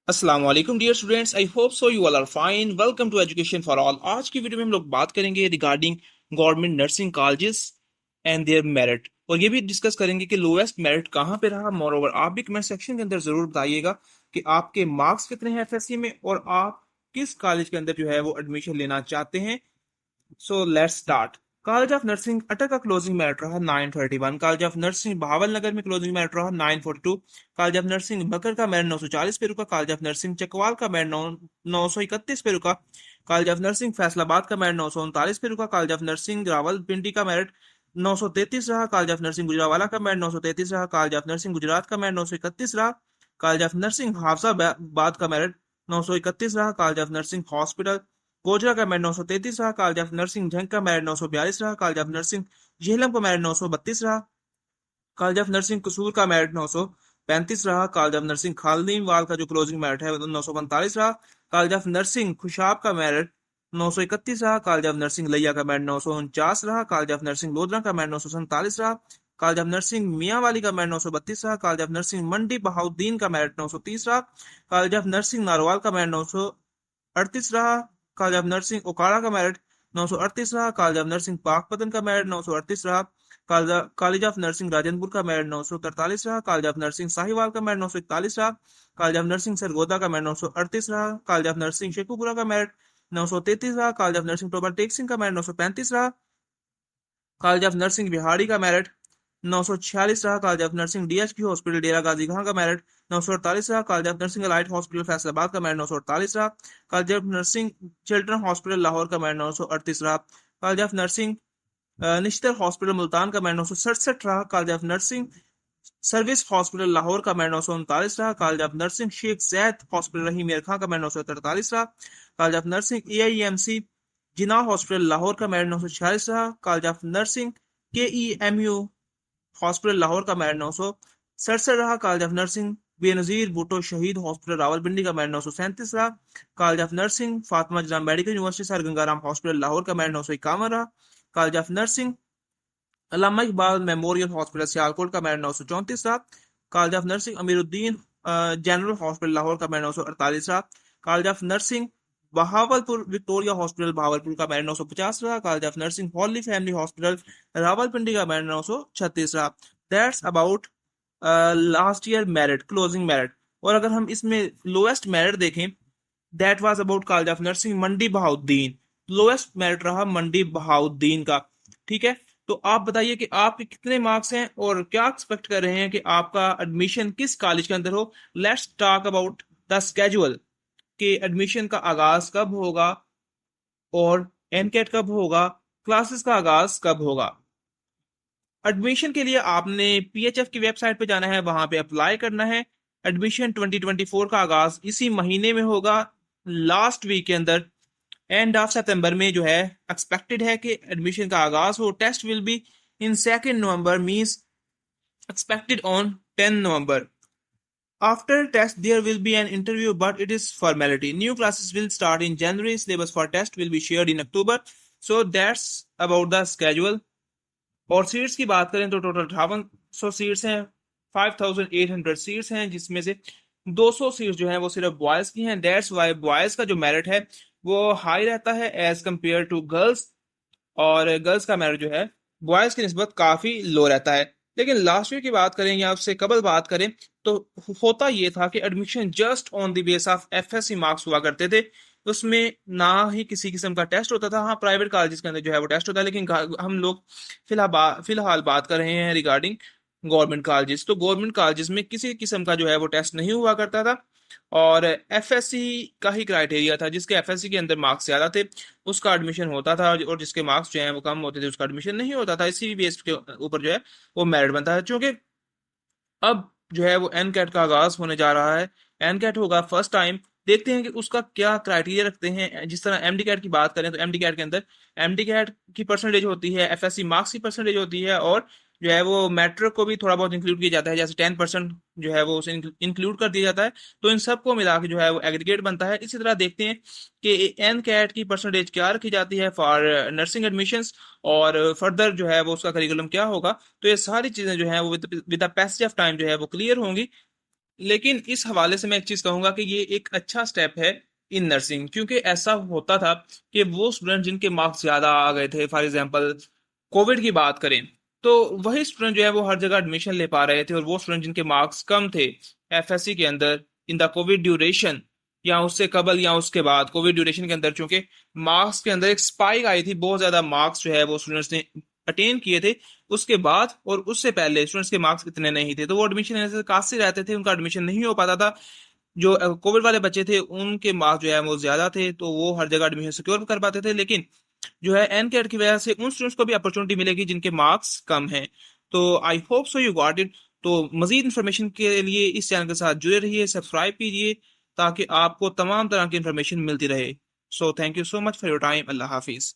अस्सलाम वालेकुम dear students, I hope so you all are fine. Welcome to education for all. आज की video में हम लोग बात करेंगे regarding government nursing colleges and their merit, और ये भी डिस्कस करेंगे कि लोएस्ट मेरिट कहाँ पे रहा। मोर ओवर आप भी कमेंट सेक्शन के अंदर जरूर बताइएगा कि आपके मार्क्स कितने हैं एफएससी में और आप किस कॉलेज के अंदर जो है वो एडमिशन लेना चाहते हैं। So let's start. College of nursing अटक का क्लोजिंग मेरिट रहा 931। कॉलेज ऑफ नर्सिंग बहावल नगर में क्लोजिंग मेरिट रहा 942। कॉलेज ऑफ नर्सिंग बकर का मेरिट 940 पे रुका। कॉलेज ऑफ नर्सिंग चकवाल का मेरिट 931 पे रुका। कॉलेज ऑफ नर्सिंग फैसलाबाद का मेरिट 939 पे रुका। कॉलेज ऑफ नर्सिंग रावलपिंडी का मेरिट 933 रहा। कॉलेज ऑफ नर्सिंग गुजरावाला का मेरिट 933 रहा। कॉलेज ऑफ नर्सिंग गुजरात का मेरिट 931 रहा। कॉलेज ऑफ नर्सिंग हाफजाबाद का मेरिट 931 रहा। College of nursing hospital Gojra का मेरिट 933 रहा। कॉलेज ऑफ नर्सिंग झंग का मेरिट 942 रहा। कॉलेज ऑफ नर्सिंग झेलम का मेरिट 932 रहा। कॉलेज ऑफ नर्सिंग कसूर का मेरिट 935 रहा। कॉलेज ऑफ नर्सिंग खालदीवाल का जो क्लोजिंग मेरिट है वो 945 रहा। कॉलेज ऑफ नर्सिंग खुशाब का मेरिट 931 रहा। कॉलेज ऑफ नर्सिंग लिया का मेरिट 949 रहा। कॉलेज ऑफ नर्सिंग लोधरा का मेरिट 947 रहा। कॉलेज ऑफ नर्सिंग मियांवाली का मेरिट 932 रहा। कॉलेज ऑफ नर्सिंग मंडी बहाउद्दीन का मेरिट 930 रहा। कॉलेज ऑफ नर्सिंग नारवाल का मेरिट 938 रहा। कॉलेज ऑफ नर्सिंग ओकाड़ा का मेरिट 938 रहा। कॉलेज ऑफ नर्सिंग पाकपतन का मेरिट 938 रहा। कॉलेज ऑफ नर्सिंग राजनपुर का मेरिट 943 रहा। कॉलेज ऑफ नर्सिंग साहिवाल का मेरिट 941 रहा। कॉलेज ऑफ नर्सिंग सरगोदा का मेरिट 938 रहा। कॉलेज ऑफ नर्सिंग शेखुपुरा का मेरिट 933 रहा। College of nursing Toba Tek Singh का मेरिट 935 रहा। कॉलेज ऑफ नर्सिंग बिहाड़ी का मेरिट 946 रहा। College of nursing DHQ hospital Dera Ghazi Khan का मेरिट 948 रहा। College of nursing allied hospital Faisalabad का मेरिट 948 रहा। College of nursing children hospital Lahore का मेरिट 938 रहा। College of nursing Nishtar hospital Multan का मेरिट 967 रहा। College of nursing service hospital Lahore का मेरिट 939 रहा। College of nursing Sheikh Zayed hospital Rahim Miyan Khan का मेरिट 943 रहा। College of nursing AIMC Jinnah hospital Lahore का मेरिट 946 रहा। College of nursing KEMU hospital Lahore का मेरिट 967 रहा। College of nursing Benazir Bhutto Shaheed hospital Rawalpindi का मेरिट 937 रहा। College of nursing Fatima Jinnah medical university sir Gangaram hospital Lahore का मेरिट 951 रहा। College of nursing Allama Iqbal memorial hospital Sialkot का मेरिट 934 रहा। College of nursing Amiruddin general hospital Lahore का मेरिट 948 रहा। College of nursing Bahawalpur Victoria hospital Bahawalpur का मेरिट 950 रहा। College of nursing Holy Family hospital Rawalpindi का merit 936 रहा। That's about last year merit closing merit. और अगर हम इसमें लोएस्ट मेरिट देखें, that was about college of nursing Mandi Bahauddin. Lowest merit रहा मंडी बहाउद्दीन का। ठीक है, तो आप बताइए कि आपके कितने मार्क्स हैं और क्या एक्सपेक्ट कर रहे हैं कि आपका एडमिशन किस कॉलेज के अंदर हो। Let's talk about the schedule कि एडमिशन का आगाज कब होगा और एनकेट कब होगा, क्लासेस का आगाज कब होगा। एडमिशन के लिए आपने पीएचएफ की वेबसाइट पे जाना है, वहां पे अप्लाई करना है। एडमिशन 2024 का आगाज इसी महीने में होगा, लास्ट वीक के अंदर, एंड ऑफ सितंबर में जो है एक्सपेक्टेड है कि एडमिशन का आगाज हो। Test will be in 2 November, means expected on 10 November. After test, there will be an interview, but it is formality. New classes will start in January. Syllabus for test will be shared in October. So that's about the schedule. और seats की बात करें तो total 5800 seats हैं, 5800 seats हैं, जिसमें से 200 seats जो हैं वो सिर्फ बॉयज की हैं। दैट्स वाई बॉयज का जो मेरिट है वो हाई रहता है एज कम्पेयर टू गर्ल्स, और गर्ल्स का मेरिट जो है बॉयज की निस्बत काफी लो रहता है। लेकिन लास्ट ईयर की बात करें या उससे कबल बात करें तो होता ये था कि admission just on the base of FSc marks हुआ करते थे। उसमें ना ही किसी किस्म का टेस्ट होता था। हाँ, प्राइवेट कॉलेजेस के अंदर जो है वो टेस्ट होता है, लेकिन हम लोग फिलहाल बात कर रहे हैं रिगार्डिंग गवर्नमेंट कॉलेजेस। तो गवर्नमेंट कॉलेजेस में किसी किस्म का जो है वो टेस्ट नहीं हुआ करता था, और एफएससी का ही क्राइटेरिया था। जिसके एफएससी के अंदर मार्क्स ज्यादा थे उसका एडमिशन होता था, और जिसके मार्क्स जो है वो कम होते थे उसका एडमिशन नहीं होता था। इसी बेस के ऊपर जो है वो मेरिट बनता है। क्योंकि अब जो है वो एन कैट का आगाज होने जा रहा है। एन कैट होगा फर्स्ट टाइम, देखते हैं कि उसका क्या क्राइटेरिया रखते हैं। जिस तरह एमडी कैट की बात करें तो एमडी कैट के अंदर एमडी कैट की परसेंटेज होती है, एफएससी मार्क्स की परसेंटेज होती है, और जो है वो मैट्रिक को भी थोड़ा बहुत इंक्लूड किया जाता है, जैसे 10% जो है वो उसे इंक्लूड कर दिया जाता है। तो इन सबको मिला के जो है वो एग्रीगेट बनता है। इसी तरह देखते हैं कि एन कैट की परसेंटेज क्या रखी जाती है फॉर नर्सिंग एडमिशंस, और फर्दर जो है वो उसका करिकुलम क्या होगा। तो ये सारी चीजें जो है वो with the passage of time जो है वो क्लियर होंगी। लेकिन इस हवाले से मैं एक चीज कहूंगा कि ये एक अच्छा स्टेप है इन नर्सिंग, क्योंकि ऐसा होता था कि वो स्टूडेंट जिनके मार्क्स ज्यादा आ गए थे, फॉर एग्जांपल कोविड की बात करें, तो वही स्टूडेंट जो है वो हर जगह एडमिशन ले पा रहे थे, और वो स्टूडेंट जिनके मार्क्स कम थे एफएससी के अंदर इन द कोविड ड्यूरेशन, या उससे कबल या उसके बाद कोविड ड्यूरेशन के अंदर, चूंकि मार्क्स के अंदर एक स्पाइक आई थी, बहुत ज्यादा मार्क्स जो है वो स्टूडेंट्स ने अटेन किए थे, उसके बाद और उससे पहले स्टूडेंट्स के मार्क्स इतने नहीं थे, तो वो एडमिशन लेने से काफी रहते थे, उनका एडमिशन नहीं हो पाता था। जो कोविड वाले बच्चे थे उनके मार्क्स जो है वो ज्यादा थे, तो वो हर जगह एडमिशन सिक्योर कर पाते थे, लेकिन जो है एन कैट की वजह से उन स्टूडेंट्स को भी अपॉर्चुनिटी मिलेगी जिनके मार्क्स कम हैं। तो आई hope so you got it. तो मजीद इन्फॉर्मेशन के लिए इस चैनल के साथ जुड़े रहिए, सब्सक्राइब कीजिए, ताकि आपको तमाम तरह की इन्फॉर्मेशन मिलती रहे। So thank you so much for your time. Allah Hafiz.